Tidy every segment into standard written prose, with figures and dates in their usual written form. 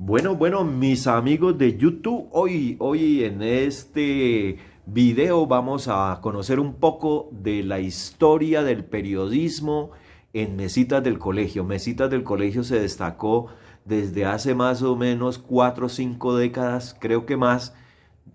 Bueno, mis amigos de YouTube, hoy en este video vamos a conocer un poco de la historia del periodismo en Mesitas del Colegio. Mesitas del Colegio se destacó desde hace más o menos 4 o 5 décadas, creo que más,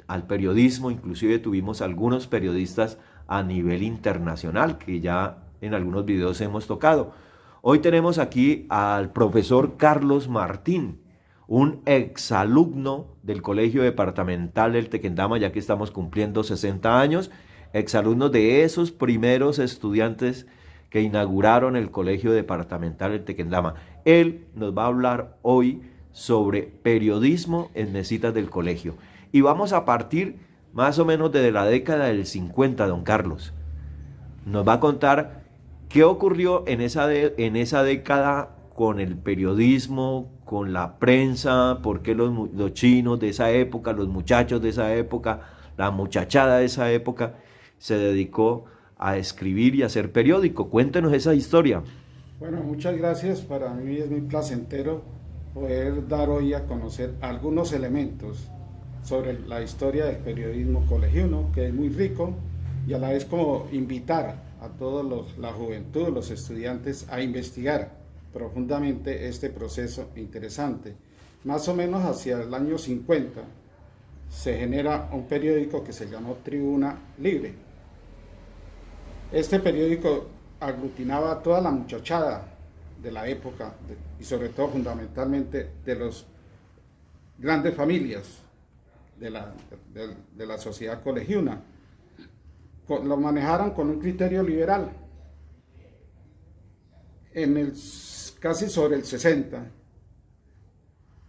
al periodismo. Inclusive tuvimos algunos periodistas a nivel internacional que ya en algunos videos hemos tocado. Hoy tenemos aquí al profesor Carlos Martín, un exalumno del Colegio Departamental del Tequendama, ya que estamos cumpliendo 60 años, exalumnos de esos primeros estudiantes que inauguraron el Colegio Departamental del Tequendama. Él nos va a hablar hoy sobre periodismo en Mesitas del Colegio. Y vamos a partir más o menos desde la década del 50, don Carlos. Nos va a contar qué ocurrió en esa década con el periodismo, con la prensa, por qué los chinos de esa época, los muchachos de esa época, la muchachada de esa época, se dedicó a escribir y a hacer periódico. Cuéntenos esa historia. Bueno, muchas gracias. Para mí es muy placentero poder dar hoy a conocer algunos elementos sobre la historia del periodismo colegiano, que es muy rico, y a la vez como invitar a toda la juventud, los estudiantes, a investigar profundamente este proceso interesante. Más o menos hacia el año 50 se genera un periódico que se llamó Tribuna Libre. Este periódico aglutinaba a toda la muchachada de la época y sobre todo fundamentalmente de las grandes familias de la sociedad colegiuna. Lo manejaron con un criterio liberal. Casi sobre el 60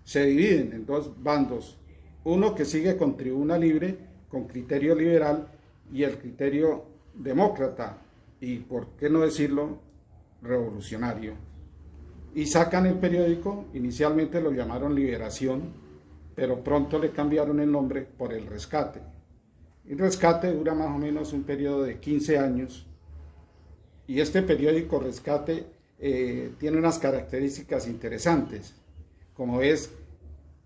se dividen en dos bandos, uno que sigue con Tribuna Libre, con criterio liberal, y el criterio demócrata, y por qué no decirlo, revolucionario. Y sacan el periódico, inicialmente lo llamaron Liberación, pero pronto le cambiaron el nombre por El Rescate. El Rescate dura más o menos un periodo de 15 años, y este periódico Rescate tiene unas características interesantes, como es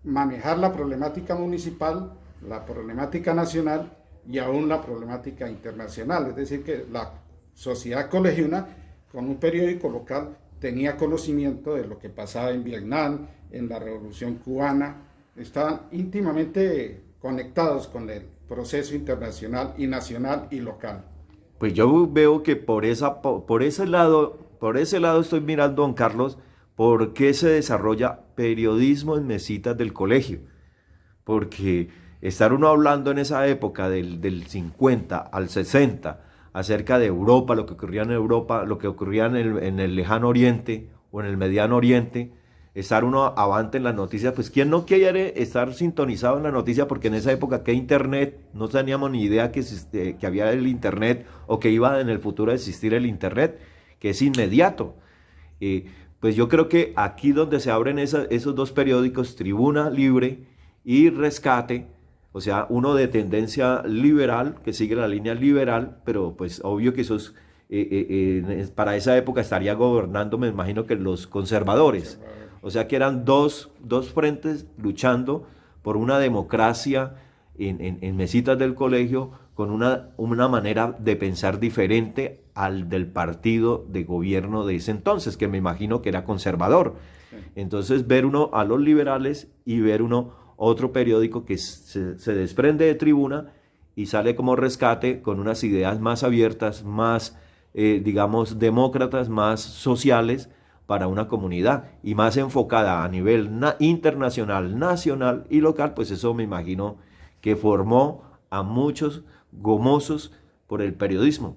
manejar la problemática municipal, la problemática nacional y aún la problemática internacional. Es decir, que la sociedad colegiuna, con un periódico local, tenía conocimiento de lo que pasaba en Vietnam, en la Revolución Cubana, estaban íntimamente conectados con el proceso internacional y nacional y local. Pues yo veo que por ese lado estoy mirando, don Carlos, por qué se desarrolla periodismo en Mesitas del Colegio. Porque estar uno hablando en esa época del 50 al 60 acerca de Europa, lo que ocurría en Europa, lo que ocurría en el lejano oriente o en el mediano oriente, estar uno avante en las noticias, pues quién no quiere estar sintonizado en la noticia, porque en esa época que internet, no teníamos ni idea que había el internet o que iba en el futuro a existir el internet, que es inmediato. Eh, pues yo creo que aquí donde se abren esos dos periódicos, Tribuna Libre y Rescate, o sea, uno de tendencia liberal, que sigue la línea liberal, pero pues obvio que para esa época estaría gobernando, me imagino que los conservadores. O sea que eran dos frentes luchando por una democracia en Mesitas del Colegio, con una manera de pensar diferente al del partido de gobierno de ese entonces, que me imagino que era conservador. Sí. Entonces ver uno a los liberales y ver uno otro periódico que se desprende de Tribuna y sale como Rescate con unas ideas más abiertas, más, digamos, demócratas, más sociales para una comunidad y más enfocada a nivel internacional, nacional y local. Pues eso me imagino que formó a muchos gomosos por el periodismo.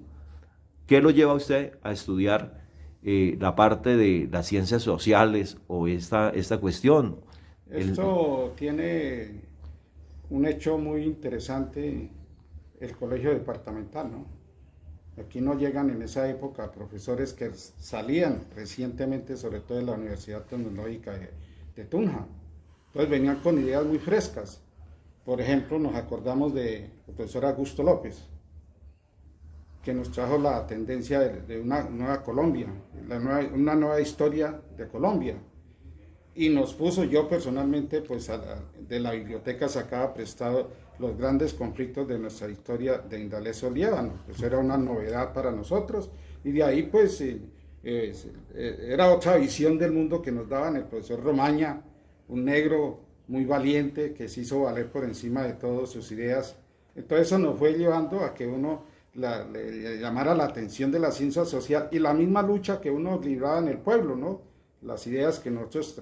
¿Qué lo lleva a usted a estudiar la parte de las ciencias sociales o esta cuestión? El, Esto tiene un hecho muy interesante, el colegio departamental, ¿no? Aquí no llegan en esa época profesores que salían recientemente, sobre todo de la Universidad Tecnológica de Tunja. Entonces venían con ideas muy frescas. Por ejemplo, nos acordamos del profesor Augusto López, que nos trajo la tendencia de una nueva Colombia, una nueva historia de Colombia. y nos puso, yo personalmente, pues de la biblioteca sacaba prestado los grandes conflictos de nuestra historia de Indalecio Liévano, pues era una novedad para nosotros, y de ahí pues era otra visión del mundo que nos daban el profesor Romaña, un negro muy valiente que se hizo valer por encima de todas sus ideas. Entonces eso nos fue llevando a que uno le llamara la atención de la ciencia social y la misma lucha que uno libraba en el pueblo, ¿no? Las ideas que nosotros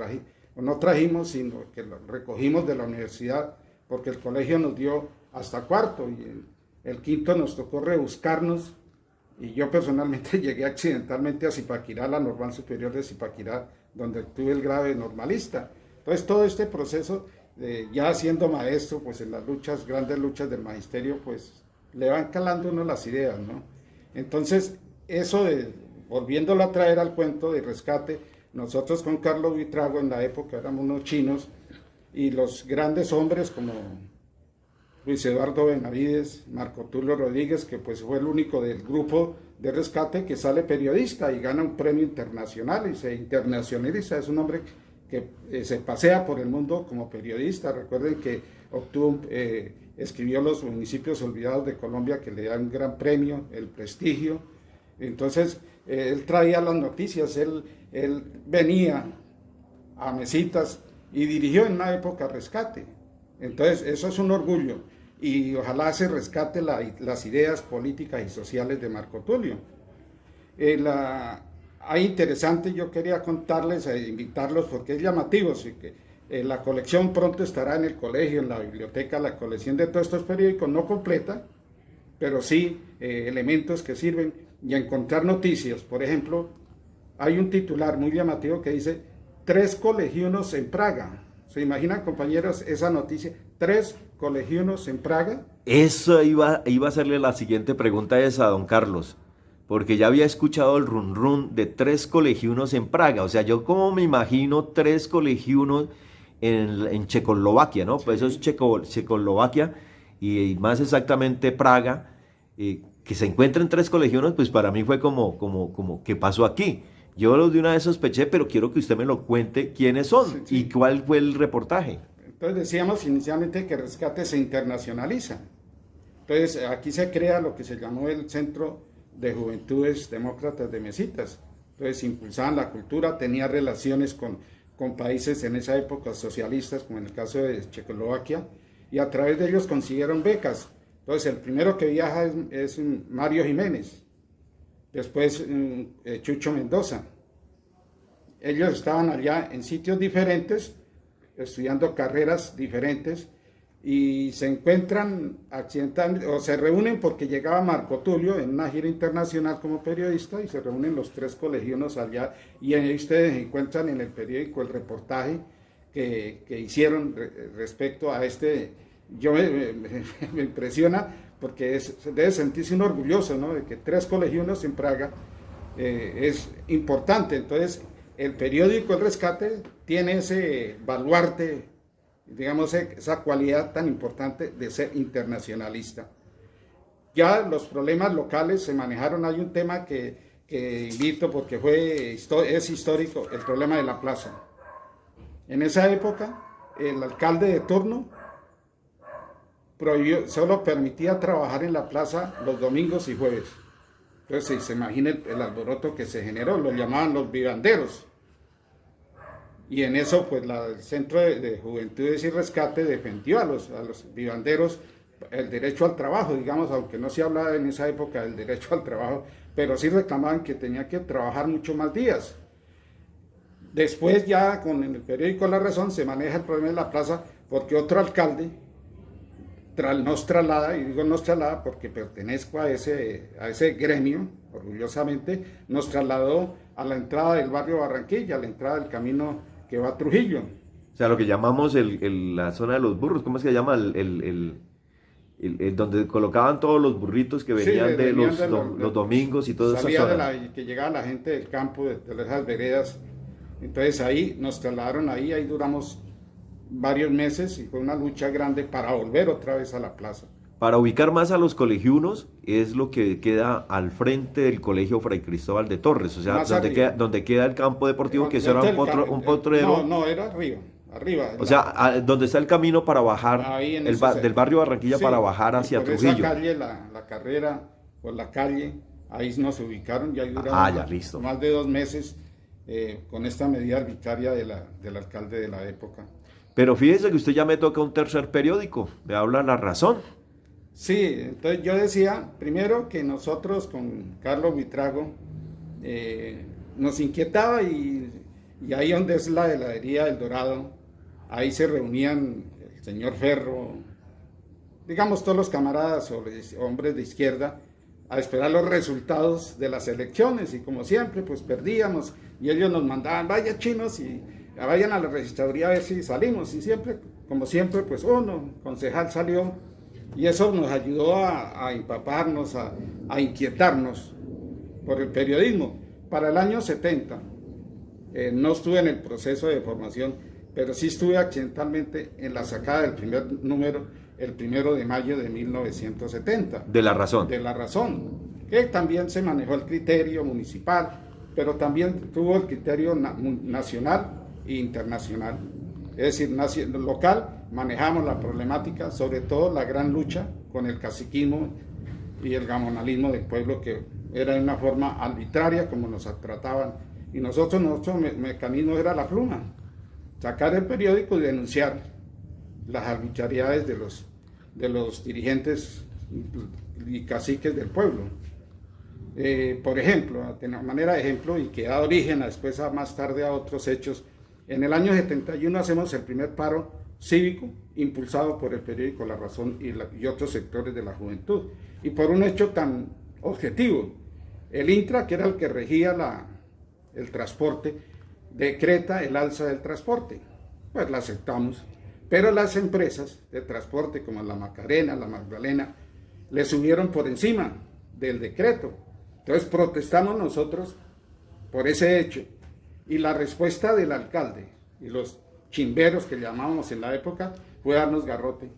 no trajimos, sino que recogimos de la universidad, porque el colegio nos dio hasta cuarto y el quinto nos tocó rebuscarnos, y yo personalmente llegué accidentalmente a Zipaquirá, la Normal Superior de Zipaquirá, donde tuve el grado de normalista. Entonces todo este proceso, ya siendo maestro, pues en las luchas, grandes luchas del magisterio, pues le van calando uno las ideas, ¿no? Entonces eso volviéndolo a traer al cuento de rescate, nosotros con Carlos Buitrago en la época éramos unos chinos, y los grandes hombres como Luis Eduardo Benavides, Marco Tulio Rodríguez, que pues fue el único del grupo de rescate que sale periodista y gana un premio internacional y se internacionaliza. Es un hombre que se pasea por el mundo como periodista. Recuerden que escribió Los municipios olvidados de Colombia, que le dan un gran premio, el prestigio. Entonces él traía las noticias, él venía a mesitas y dirigió en una época rescate. Entonces eso es un orgullo, y ojalá se rescate las ideas políticas y sociales de Marco Tulio. Hay interesante, yo quería contarles e invitarlos porque es llamativo, así que la colección pronto estará en el colegio, en la biblioteca, la colección de todos estos periódicos, no completa, pero sí elementos que sirven, y a encontrar noticias. Por ejemplo, hay un titular muy llamativo que dice 3 colegianos en Praga. ¿Se imaginan, compañeros, esa noticia? 3 colegianos en Praga. Eso iba a hacerle la siguiente pregunta a don Carlos, porque ya había escuchado el run run de 3 colegianos en Praga. O sea, yo como me imagino 3 colegianos en Checoslovaquia, ¿no? Sí. Pues eso es Checoslovaquia, y más exactamente Praga, que se encuentren 3 colegianos, pues para mí fue como ¿qué pasó aquí? Yo de una vez sospeché, pero quiero que usted me lo cuente quiénes son, Sí, sí. y cuál fue el reportaje. Entonces decíamos inicialmente que Rescate se internacionaliza. Entonces aquí se crea lo que se llamó el Centro de Juventudes Demócratas de Mesitas. Entonces impulsaban la cultura, tenía relaciones con países en esa época socialistas, como en el caso de Checoslovaquia, y a través de ellos consiguieron becas. Entonces el primero que viaja es Mario Jiménez, después Chucho Mendoza. Ellos estaban allá en sitios diferentes, estudiando carreras diferentes, y se encuentran accidentalmente, o se reúnen porque llegaba Marco Tulio en una gira internacional como periodista, y se reúnen los 3 colegianos allá, y ahí ustedes encuentran en el periódico el reportaje que hicieron respecto a este. Yo me impresiona porque debe sentirse un orgulloso, ¿no?, de que 3 colegianos en Praga es importante. Entonces el periódico El Rescate tiene ese baluarte, digamos, esa cualidad tan importante de ser internacionalista. Ya los problemas locales se manejaron. Hay un tema que invito porque es histórico, el problema de la plaza. En esa época el alcalde de turno solo permitía trabajar en la plaza los domingos y jueves. Entonces se imagina el alboroto que se generó, lo llamaban los vivanderos. Y en eso pues el Centro de Juventudes y Rescate defendió a los vivanderos el derecho al trabajo, digamos, aunque no se hablaba en esa época del derecho al trabajo, pero sí reclamaban que tenía que trabajar mucho más días. Después ya con el periódico La Razón se maneja el problema de la plaza porque otro alcalde nos traslada, y digo nos traslada porque pertenezco a ese gremio, orgullosamente, nos trasladó a la entrada del barrio Barranquilla, a la entrada del camino que va a Trujillo. O sea, lo que llamamos la zona de los burros, ¿cómo es que se llama? Donde colocaban todos los burritos que venían los domingos y toda esa zona. Que llegaba la gente del campo, de esas veredas. Entonces ahí nos trasladaron, ahí duramos varios meses, y fue una lucha grande para volver otra vez a la plaza. Para ubicar más a los colegiunos, es lo que queda al frente del Colegio Fray Cristóbal de Torres, o sea, Más arriba. donde queda el campo deportivo, que eso era un No, potrero. no, era arriba, arriba. O sea, donde está el camino para bajar Ahí en del barrio Barranquilla sí, para bajar y hacia por Trujillo. esa calle, la carrera, por la calle, ahí nos ubicaron, ya duramos Ya, listo. más de 2 meses con esta medida arbitraria del alcalde de la época. Pero fíjese que usted ya me toca un tercer periódico, me habla La Razón. Sí, entonces yo decía, primero que nosotros con Carlos Buitrago nos inquietaba y ahí donde es la heladería El Dorado, ahí se reunían el señor Ferro, digamos todos los camaradas o hombres de izquierda, a esperar los resultados de las elecciones y como siempre pues perdíamos y ellos nos mandaban, vaya chinos y vayan a la registraduría a ver si salimos y siempre, como siempre pues uno, concejal salió y eso nos ayudó a empaparnos, a inquietarnos por el periodismo. Para el año 70 no estuve en el proceso de formación, pero sí estuve accidentalmente en la sacada del primer número, el 1 de mayo de 1970. De La Razón. De La Razón, que también se manejó el criterio municipal, pero también tuvo el criterio nacional e internacional. Es decir, local manejamos la problemática, sobre todo la gran lucha con el caciquismo y el gamonalismo del pueblo, que era de una forma arbitraria como nos trataban. Y nuestro mecanismo era la pluma, sacar el periódico y denunciar las arbitrariedades de los dirigentes y caciques del pueblo. Por ejemplo, de manera de ejemplo, y que da origen después más tarde a otros hechos, en el año 71 hacemos el primer paro cívico impulsado por el periódico La Razón y otros sectores de la juventud. Y por un hecho tan objetivo, el Intra, que era el que regía el transporte, decreta el alza del transporte. Pues la aceptamos. Pero las empresas de transporte como la Macarena, la Magdalena, le subieron por encima del decreto. Entonces protestamos nosotros por ese hecho. Y la respuesta del alcalde y los chimberos que llamábamos en la época fue darnos garrote.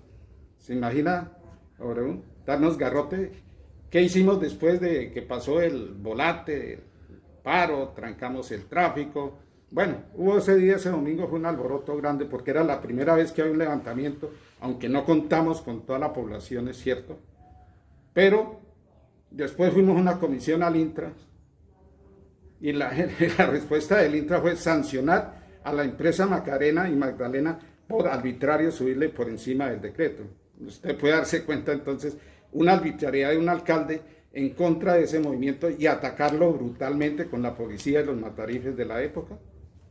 ¿Se imagina, Abreu? Darnos garrote. ¿Qué hicimos después de que pasó el volante, el paro, trancamos el tráfico? Bueno, hubo ese domingo fue un alboroto grande porque era la primera vez que había un levantamiento, aunque no contamos con toda la población, es cierto. Pero después fuimos a una comisión al Intra y la respuesta del Intra fue sancionar a la empresa Macarena y Magdalena por arbitrario subirle por encima del decreto. Usted puede darse cuenta entonces una arbitrariedad de un alcalde en contra de ese movimiento y atacarlo brutalmente con la policía y los matarifes de la época.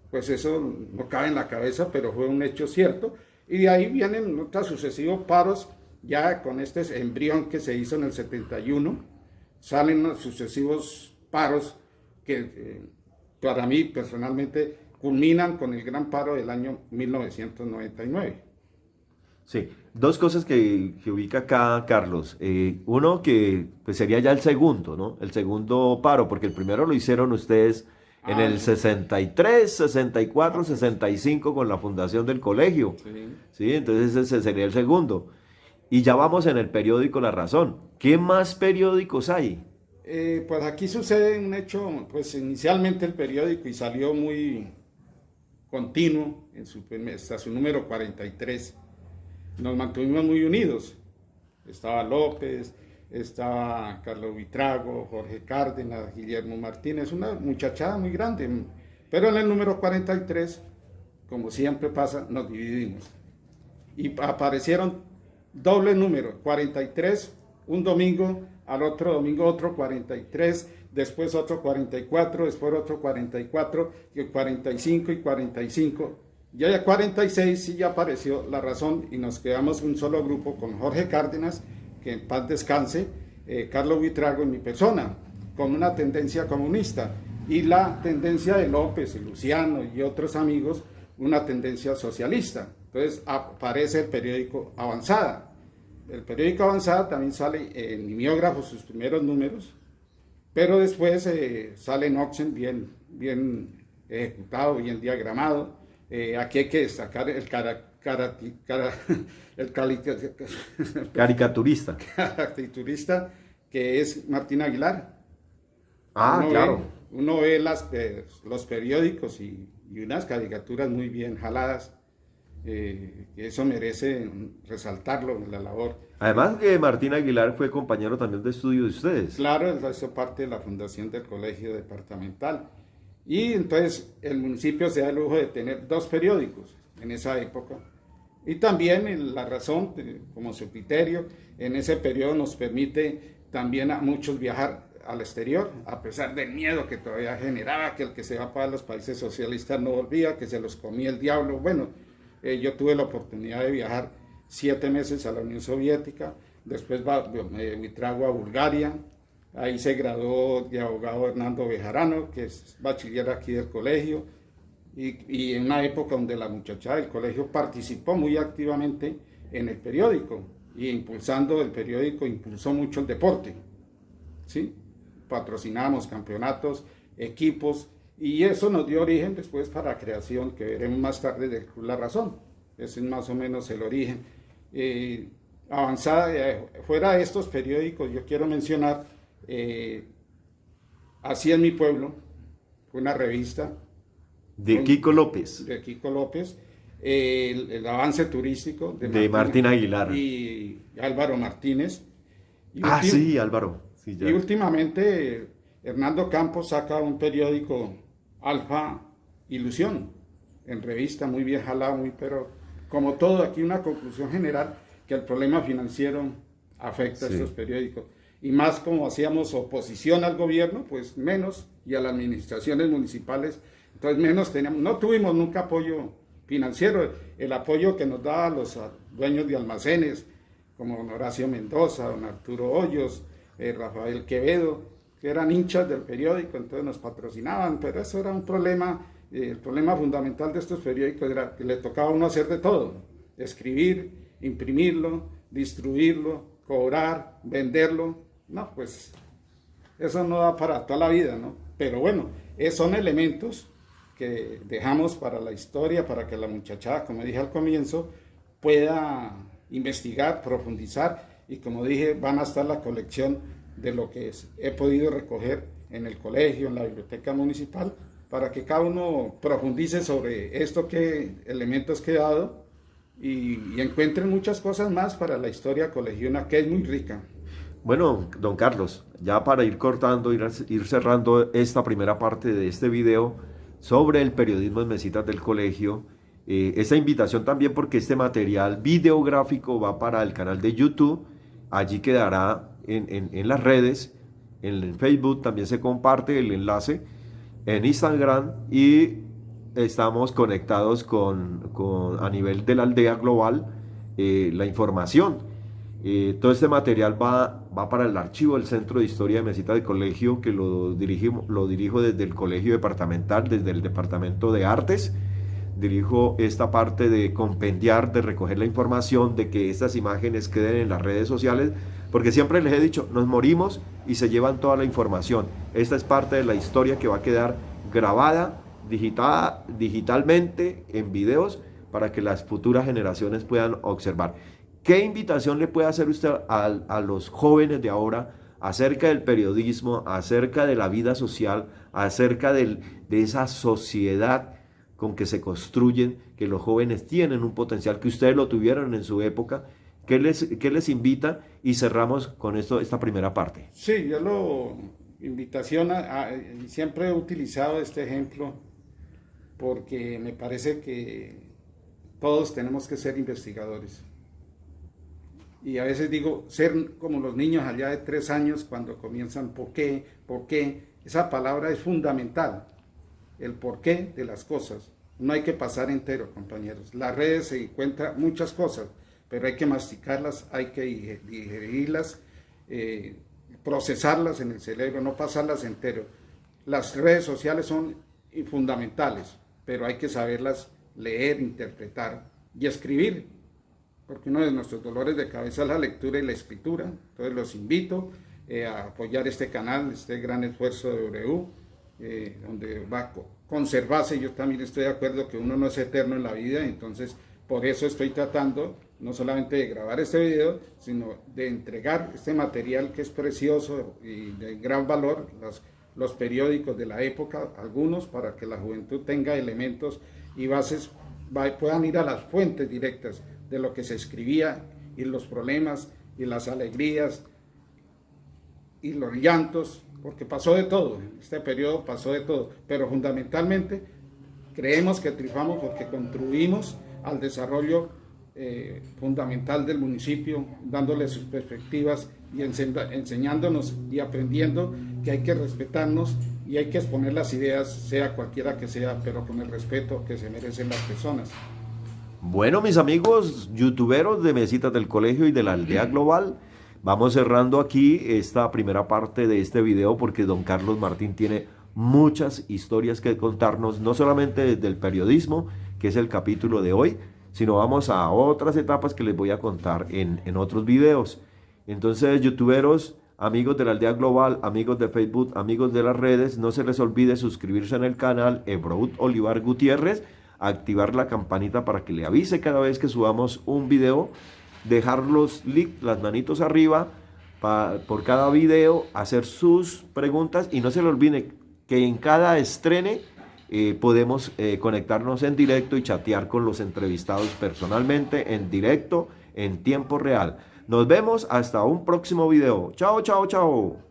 Pues eso no cabe en la cabeza, pero fue un hecho cierto. Y de ahí vienen otros sucesivos paros, ya con este embrión que se hizo en el 71, salen los sucesivos paros que para mí personalmente culminan con el gran paro del año 1999. Sí, dos cosas que ubica acá Carlos. Uno que pues sería ya el segundo, ¿no? El segundo paro, porque el primero lo hicieron ustedes en el 63, 64, 65 con la fundación del colegio. Sí. Sí, entonces ese sería el segundo. Y ya vamos en el periódico La Razón. ¿Qué más periódicos hay? Pues aquí sucede un hecho, pues inicialmente el periódico y salió muy continuo hasta su número 43. Nos mantuvimos muy unidos. Estaba López, estaba Carlos Buitrago, Jorge Cárdenas, Guillermo Martínez, una muchachada muy grande. Pero en el número 43, como siempre pasa, nos dividimos. Y aparecieron doble número, 43, un domingo, al otro domingo otro 43, después otro 44, después otro 44, 45 y 45. Ya a 46 sí ya apareció La Razón y nos quedamos un solo grupo con Jorge Cárdenas, que en paz descanse, Carlos Buitrago y mi persona, con una tendencia comunista, y la tendencia de López, Luciano y otros amigos, una tendencia socialista. Entonces aparece el periódico Avanzada. El periódico Avanzada también sale en mimeógrafo sus primeros números, pero después sale en Oxen bien ejecutado, bien diagramado. Aquí hay que destacar el el Caricaturista. caricaturista que es Martín Aguilar. Ah, claro. Uno ve los periódicos y unas caricaturas muy bien jaladas. Eso merece resaltarlo en la labor. Además que Martín Aguilar fue compañero también de estudio de ustedes. Claro, él hizo parte de la fundación del colegio departamental. Y entonces el municipio se da el lujo de tener 2 periódicos en esa época. Y también la razón, como su criterio, en ese periodo nos permite también a muchos viajar al exterior, a pesar del miedo que todavía generaba, que el que se va para los países socialistas no volvía, que se los comía el diablo. Bueno, yo tuve la oportunidad de viajar 7 meses a la Unión Soviética, después me trago a Bulgaria, ahí se graduó de abogado Hernando Bejarano, que es bachiller aquí del colegio, y en una época donde la muchachada del colegio participó muy activamente en el periódico, y impulsando el periódico, impulsó mucho el deporte, ¿sí? Patrocinábamos campeonatos, equipos, y eso nos dio origen después para la creación, que veremos más tarde, del Club La Razón. Ese es más o menos el origen. Fuera de estos periódicos, yo quiero mencionar, Así es mi pueblo, fue una revista. De Kiko López. De Kiko López. El avance turístico de Martín Aguilar. Y Álvaro Martínez. Sí, Álvaro. Sí, y últimamente Hernando Campos saca un periódico, Alfa Ilusión, en revista, muy bien jalado, pero como todo, aquí una conclusión general, que el problema financiero afecta a estos periódicos. Y más como hacíamos oposición al gobierno, pues menos, y a las administraciones municipales, entonces menos teníamos. No tuvimos nunca apoyo financiero. El apoyo que nos daban los dueños de almacenes, como don Horacio Mendoza, don Arturo Hoyos, Rafael Quevedo, que eran hinchas del periódico, entonces nos patrocinaban, pero eso era un problema. El problema fundamental de estos periódicos era que le tocaba a uno hacer de todo: escribir, imprimirlo, distribuirlo, cobrar, venderlo. No, pues eso no da para toda la vida, ¿no? Pero bueno, son elementos que dejamos para la historia, para que la muchachada, como dije al comienzo, pueda investigar, profundizar, y como dije, van a estar la colección de lo que he podido recoger en el colegio, en la biblioteca municipal, para que cada uno profundice sobre elementos que he dado y encuentren muchas cosas más para la historia colegiuna, que es muy rica. Bueno, don Carlos, ya para ir cortando, ir cerrando esta primera parte de este video sobre el periodismo en mesitas del colegio, esta invitación también, porque este material videográfico va para el canal de YouTube, allí quedará en las redes, en Facebook también se comparte el enlace, en Instagram, y estamos conectados a nivel de la aldea global, la información. Todo este material va para el archivo del Centro de Historia de Mesita de Colegio, que lo dirijo desde el Colegio Departamental, desde el Departamento de Artes. Dirijo esta parte de compendiar, de recoger la información, de que estas imágenes queden en las redes sociales, porque siempre les he dicho, nos morimos y se llevan toda la información. Esta es parte de la historia que va a quedar grabada, digitalmente, en videos, para que las futuras generaciones puedan observar. ¿Qué invitación le puede hacer usted a los jóvenes de ahora acerca del periodismo, acerca de la vida social, acerca de esa sociedad con que se construyen, que los jóvenes tienen un potencial, que ustedes lo tuvieron en su época? ¿Qué les invita? Y cerramos con esta primera parte. Sí, invitación siempre he utilizado este ejemplo porque me parece que todos tenemos que ser investigadores. Y a veces digo, ser como los niños allá de 3 años cuando comienzan ¿por qué? ¿Por qué? Esa palabra es fundamental, el porqué de las cosas. No hay que pasar entero, compañeros. Las redes se encuentran muchas cosas, pero hay que masticarlas, hay que digerirlas, procesarlas en el cerebro, no pasarlas entero. Las redes sociales son fundamentales, pero hay que saberlas leer, interpretar y escribir, porque uno de nuestros dolores de cabeza es la lectura y la escritura. Entonces los invito a apoyar este canal, este gran esfuerzo de W, donde va a conservarse. Yo también estoy de acuerdo que uno no es eterno en la vida, entonces Por eso estoy tratando no solamente de grabar este video, sino de entregar este material que es precioso y de gran valor, los periódicos de la época, algunos, para que la juventud tenga elementos y bases, puedan ir a las fuentes directas de lo que se escribía y los problemas y las alegrías y los llantos, porque pasó de todo, en este periodo pasó de todo, pero fundamentalmente creemos que triunfamos porque contribuimos al desarrollo fundamental del municipio, dándole sus perspectivas y enseñándonos y aprendiendo que hay que respetarnos y hay que exponer las ideas, sea cualquiera que sea, pero con el respeto que se merecen las personas. Bueno, mis amigos youtuberos de Mesitas del Colegio y de la Aldea Global, vamos cerrando aquí esta primera parte de este video porque don Carlos Martín tiene muchas historias que contarnos, no solamente desde el periodismo, que es el capítulo de hoy, sino vamos a otras etapas que les voy a contar en otros videos. Entonces, youtuberos, amigos de la Aldea Global, amigos de Facebook, amigos de las redes, no se les olvide suscribirse en el canal Ebroud Olivar Gutiérrez, activar la campanita para que le avise cada vez que subamos un video, dejar los likes, las manitos arriba por cada video, hacer sus preguntas y no se le olvide que en cada estrene podemos conectarnos en directo y chatear con los entrevistados personalmente, en directo, en tiempo real. Nos vemos hasta un próximo video. Chao, chao, chao.